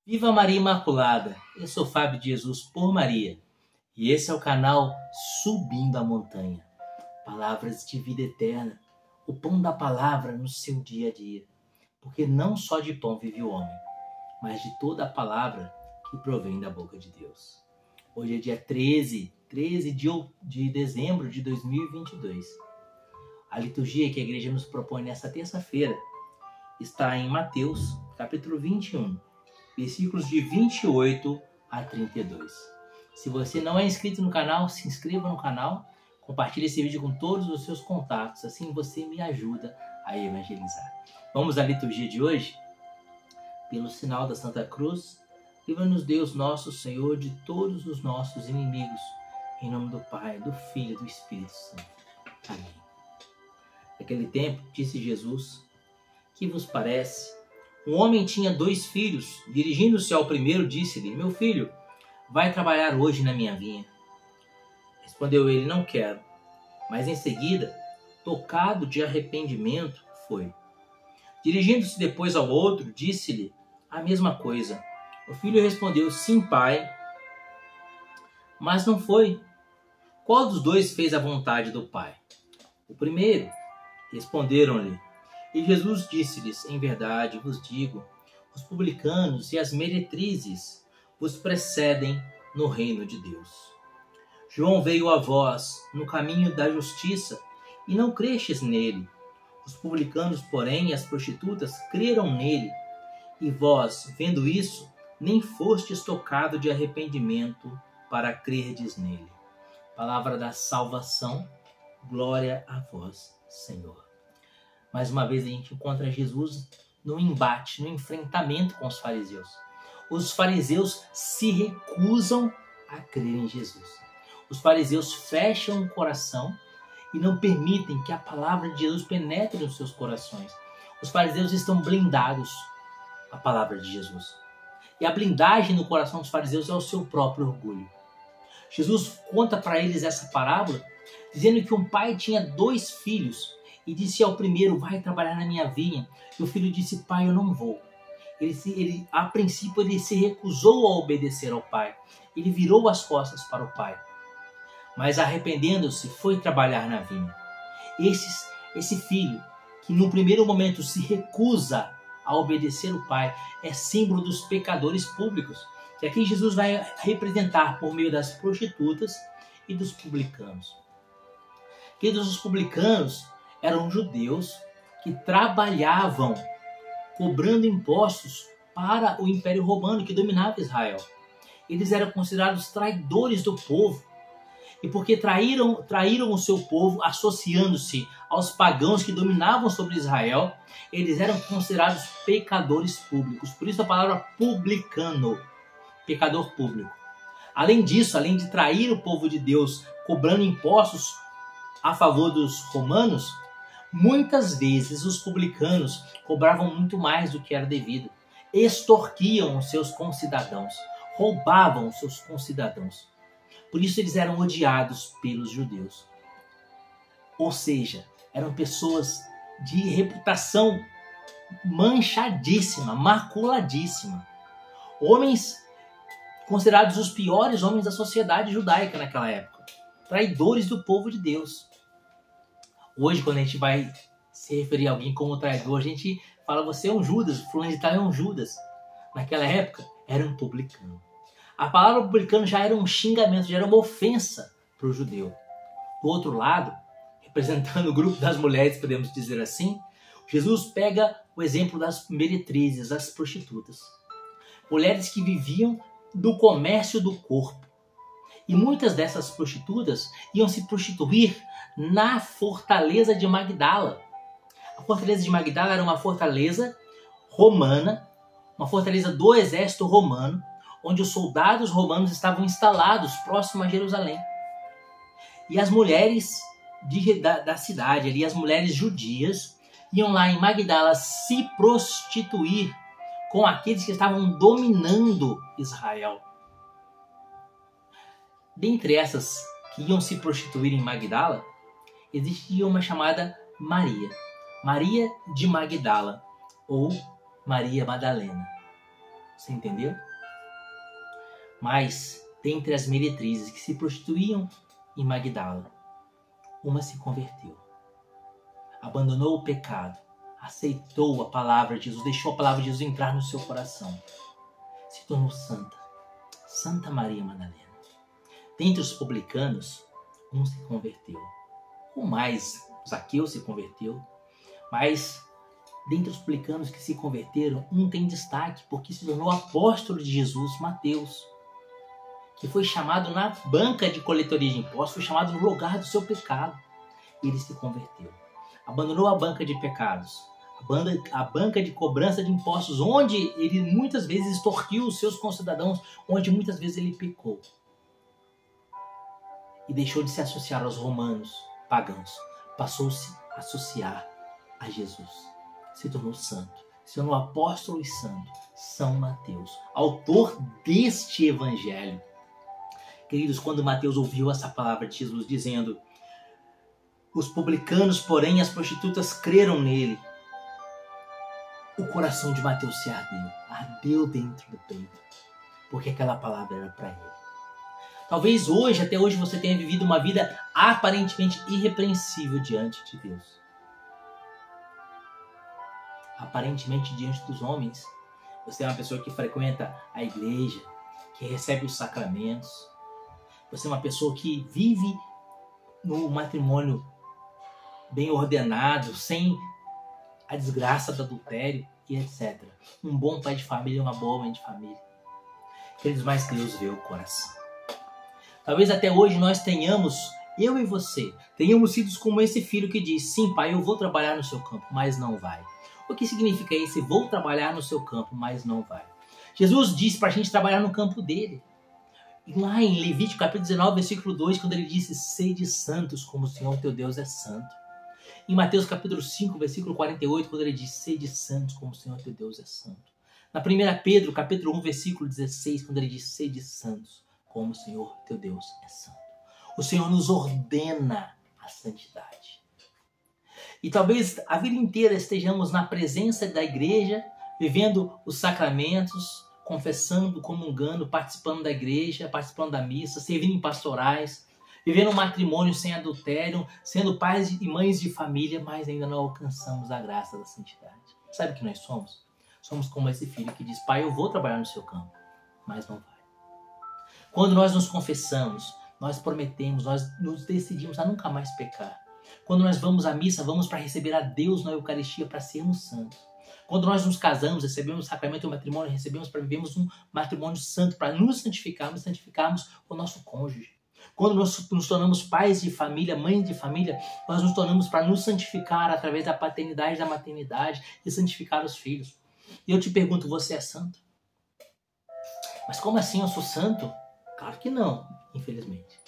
Viva Maria Imaculada! Eu sou Fábio de Jesus por Maria e esse é o canal Subindo a Montanha. Palavras de vida eterna, o pão da palavra no seu dia a dia. Porque não só de pão vive o homem, mas de toda a palavra que provém da boca de Deus. Hoje é dia 13 de dezembro de 2022. A liturgia que a igreja nos propõe nesta terça-feira está em Mateus, capítulo 21. Versículos de 28 a 32. Se você não é inscrito no canal, se inscreva no canal, compartilhe esse vídeo com todos os seus contatos, assim você me ajuda a evangelizar. Vamos à liturgia de hoje? Pelo sinal da Santa Cruz, livra-nos Deus nosso Senhor de todos os nossos inimigos, em nome do Pai, do Filho e do Espírito Santo. Amém. Naquele tempo, disse Jesus: que vos parece? Um homem tinha 2 filhos. Dirigindo-se ao primeiro, disse-lhe: meu filho, vai trabalhar hoje na minha vinha. Respondeu ele: não quero. Mas em seguida, tocado de arrependimento, foi. Dirigindo-se depois ao outro, disse-lhe a mesma coisa. O filho respondeu: sim, pai. Mas não foi. Qual dos 2 fez a vontade do pai? O primeiro. Responderam-lhe. E Jesus disse-lhes: em verdade vos digo, os publicanos e as meretrizes vos precedem no reino de Deus. João veio a vós no caminho da justiça e não crestes nele. Os publicanos, porém, e as prostitutas creram nele. E vós, vendo isso, nem fostes tocado de arrependimento para crerdes nele. Palavra da salvação, glória a vós, Senhor. Mais uma vez a gente encontra Jesus no embate, no enfrentamento com os fariseus. Os fariseus se recusam a crer em Jesus. Os fariseus fecham o coração e não permitem que a palavra de Jesus penetre nos seus corações. Os fariseus estão blindados à palavra de Jesus. E a blindagem no coração dos fariseus é o seu próprio orgulho. Jesus conta para eles essa parábola dizendo que um pai tinha 2 filhos e disse ao primeiro: vai trabalhar na minha vinha. E o filho disse: pai, eu não vou. A princípio ele se recusou a obedecer ao pai. Ele virou as costas para o pai. Mas arrependendo-se, foi trabalhar na vinha. Esse filho, que no primeiro momento se recusa a obedecer o pai, é símbolo dos pecadores públicos, que aqui Jesus vai representar por meio das prostitutas e dos publicanos. Queridos, os publicanos eram judeus que trabalhavam cobrando impostos para o Império Romano que dominava Israel. Eles eram considerados traidores do povo. E porque traíram o seu povo, associando-se aos pagãos que dominavam sobre Israel, eles eram considerados pecadores públicos. Por isso a palavra publicano, pecador público. Além disso, além de trair o povo de Deus cobrando impostos a favor dos romanos, muitas vezes os publicanos cobravam muito mais do que era devido. Extorquiam os seus concidadãos, roubavam os seus concidadãos. Por isso eles eram odiados pelos judeus. Ou seja, eram pessoas de reputação manchadíssima, maculadíssima. Homens considerados os piores homens da sociedade judaica naquela época. Traidores do povo de Deus. Hoje, quando a gente vai se referir a alguém como traidor, a gente fala: você é um Judas, o fulano de tal é um Judas. Naquela época, era um publicano. A palavra publicano já era um xingamento, já era uma ofensa para o judeu. Do outro lado, representando o grupo das mulheres, podemos dizer assim, Jesus pega o exemplo das meretrizes, das prostitutas. Mulheres que viviam do comércio do corpo. E muitas dessas prostitutas iam se prostituir na fortaleza de Magdala. A fortaleza de Magdala era uma fortaleza romana, uma fortaleza do exército romano, onde os soldados romanos estavam instalados próximo a Jerusalém. E as mulheres da cidade, ali, as mulheres judias, iam lá em Magdala se prostituir com aqueles que estavam dominando Israel. Dentre essas que iam se prostituir em Magdala, existia uma chamada Maria. Maria de Magdala, ou Maria Madalena. Você entendeu? Mas, dentre as meretrizes que se prostituíam em Magdala, uma se converteu. Abandonou o pecado, aceitou a palavra de Jesus, deixou a palavra de Jesus entrar no seu coração. Se tornou santa. Santa Maria Madalena. Dentre os publicanos, um se converteu. Ou mais, Zaqueu se converteu. Mas, dentre os publicanos que se converteram, um tem destaque, porque se tornou apóstolo de Jesus, Mateus, que foi chamado na banca de coletoria de impostos, foi chamado no lugar do seu pecado. Ele se converteu. Abandonou a banca de pecados, a banca de cobrança de impostos, onde ele muitas vezes extorquiu os seus concidadãos, onde muitas vezes ele pecou. E deixou de se associar aos romanos pagãos. Passou-se a associar a Jesus. Se tornou santo. Se tornou apóstolo e santo. São Mateus, autor deste evangelho. Queridos, quando Mateus ouviu essa palavra de Jesus dizendo: os publicanos, porém, as prostitutas creram nele, o coração de Mateus se ardeu dentro do peito, porque aquela palavra era para ele. Talvez hoje, até hoje, você tenha vivido uma vida aparentemente irrepreensível diante de Deus. Aparentemente diante dos homens, você é uma pessoa que frequenta a igreja, que recebe os sacramentos. Você é uma pessoa que vive no matrimônio bem ordenado, sem a desgraça do adultério e etc. Um bom pai de família, uma boa mãe de família. Queridos, mas Deus vê o coração. Talvez até hoje nós tenhamos, eu e você, tenhamos sido como esse filho que diz: sim, pai, eu vou trabalhar no seu campo, mas não vai. O que significa esse vou trabalhar no seu campo, mas não vai? Jesus disse para a gente trabalhar no campo dele. E lá em Levítico capítulo 19, versículo 2, quando ele disse: sede santos como o Senhor teu Deus é santo. Em Mateus capítulo 5, versículo 48, quando ele diz: sede santos como o Senhor teu Deus é santo. Na 1 Pedro capítulo 1, versículo 16, quando ele diz: sede santos como o Senhor teu Deus é santo. O Senhor nos ordena a santidade. E talvez a vida inteira estejamos na presença da igreja, vivendo os sacramentos, confessando, comungando, participando da igreja, participando da missa, servindo em pastorais, vivendo um matrimônio sem adultério, sendo pais e mães de família, mas ainda não alcançamos a graça da santidade. Sabe o que nós somos? Somos como esse filho que diz: pai, eu vou trabalhar no seu campo, mas não vai. Quando nós nos confessamos, nós prometemos, nós nos decidimos a nunca mais pecar. Quando nós vamos à missa, vamos para receber a Deus na Eucaristia, para sermos santos. Quando nós nos casamos, recebemos o sacramento do matrimônio, recebemos para vivermos um matrimônio santo, para nos santificarmos o nosso cônjuge. Quando nós nos tornamos pais de família, mães de família, nós nos tornamos para nos santificar através da paternidade e da maternidade e santificar os filhos. E eu te pergunto, você é santo? Mas como assim eu sou santo? Claro que não, infelizmente.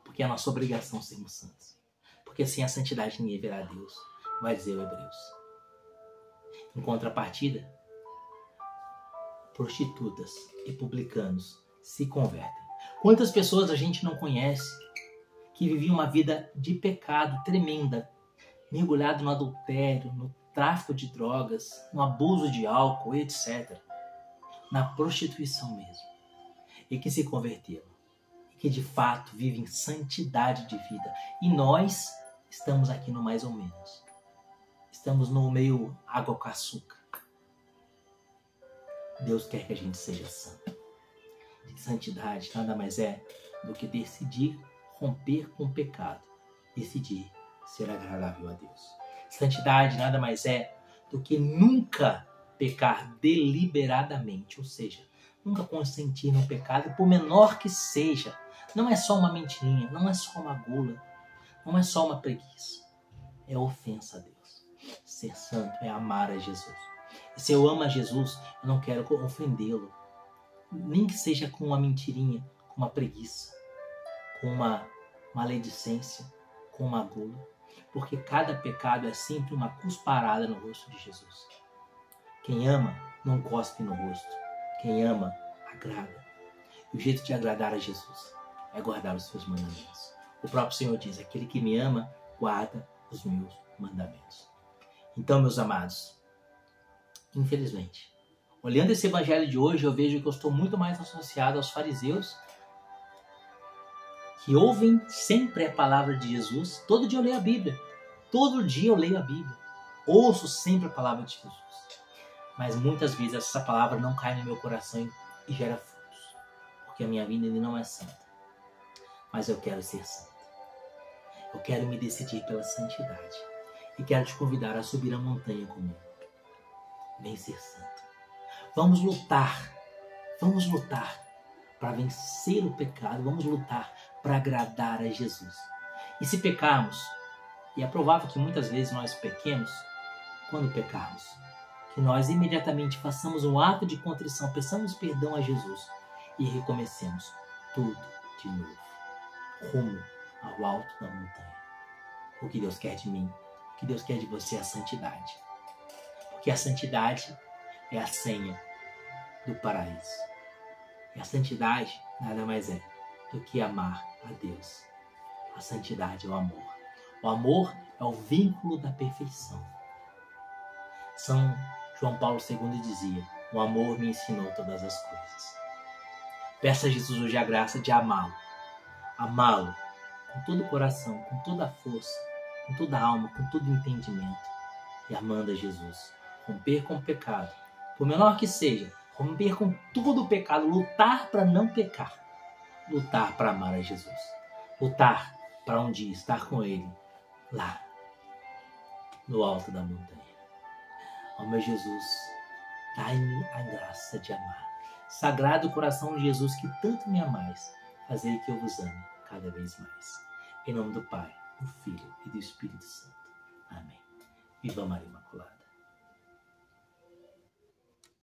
Porque é a nossa obrigação sermos santos. Porque sem a santidade ninguém verá a Deus, vai dizer o Hebreus. Em contrapartida, prostitutas e publicanos se convertem. Quantas pessoas a gente não conhece que viviam uma vida de pecado tremenda, mergulhado no adultério, no tráfico de drogas, no abuso de álcool, etc. Na prostituição mesmo. E que se converteram. E que de fato vivem santidade de vida. E nós estamos aqui no mais ou menos. Estamos no meio água com açúcar. Deus quer que a gente seja santo. E santidade nada mais é do que decidir romper com o pecado. Decidir ser agradável a Deus. Santidade nada mais é do que nunca pecar deliberadamente. Ou seja, nunca consentir no pecado, por menor que seja. Não é só uma mentirinha, não é só uma gula, não é só uma preguiça. É ofensa a Deus. Ser santo é amar a Jesus. E se eu amo a Jesus, eu não quero ofendê-lo. Nem que seja com uma mentirinha, com uma preguiça, com uma maledicência, com uma gula. Porque cada pecado é sempre uma cusparada no rosto de Jesus. Quem ama não cospe no rosto. Quem ama, agrada. E o jeito de agradar a Jesus é guardar os seus mandamentos. O próprio Senhor diz: aquele que me ama, guarda os meus mandamentos. Então, meus amados, infelizmente, Olhando esse evangelho de hoje, eu vejo que eu estou muito mais associado aos fariseus, que ouvem sempre a palavra de Jesus. Todo dia eu leio a Bíblia. Todo dia eu leio a Bíblia. Ouço sempre a palavra de Jesus. Mas muitas vezes essa palavra não cai no meu coração e gera frutos. Porque a minha vida ainda não é santa. Mas eu quero ser santa. Eu quero me decidir pela santidade. E quero te convidar a subir a montanha comigo. Vem ser santo. Vamos lutar para vencer o pecado, vamos lutar para agradar a Jesus. E se pecarmos, e é provável que muitas vezes nós pequemos, quando pecarmos, que nós imediatamente façamos um ato de contrição, peçamos perdão a Jesus e recomecemos tudo de novo, rumo ao alto da montanha. O que Deus quer de mim, o que Deus quer de você é a santidade. Porque a santidade é a senha do paraíso. E a santidade nada mais é do que amar a Deus. A santidade é o amor. O amor é o vínculo da perfeição. São João Paulo II dizia: o amor me ensinou todas as coisas. Peça a Jesus hoje a graça de amá-lo. Amá-lo com todo o coração, com toda a força, com toda a alma, com todo o entendimento. E amando a Jesus, romper com o pecado, por menor que seja, romper com todo o pecado, lutar para não pecar, lutar para amar a Jesus, lutar para um dia estar com Ele, lá, no alto da montanha. Ó meu Jesus, dai-me a graça de amar. Sagrado coração de Jesus, que tanto me amais, fazei que eu vos ame cada vez mais. Em nome do Pai, do Filho e do Espírito Santo. Amém. Viva Maria Imaculada.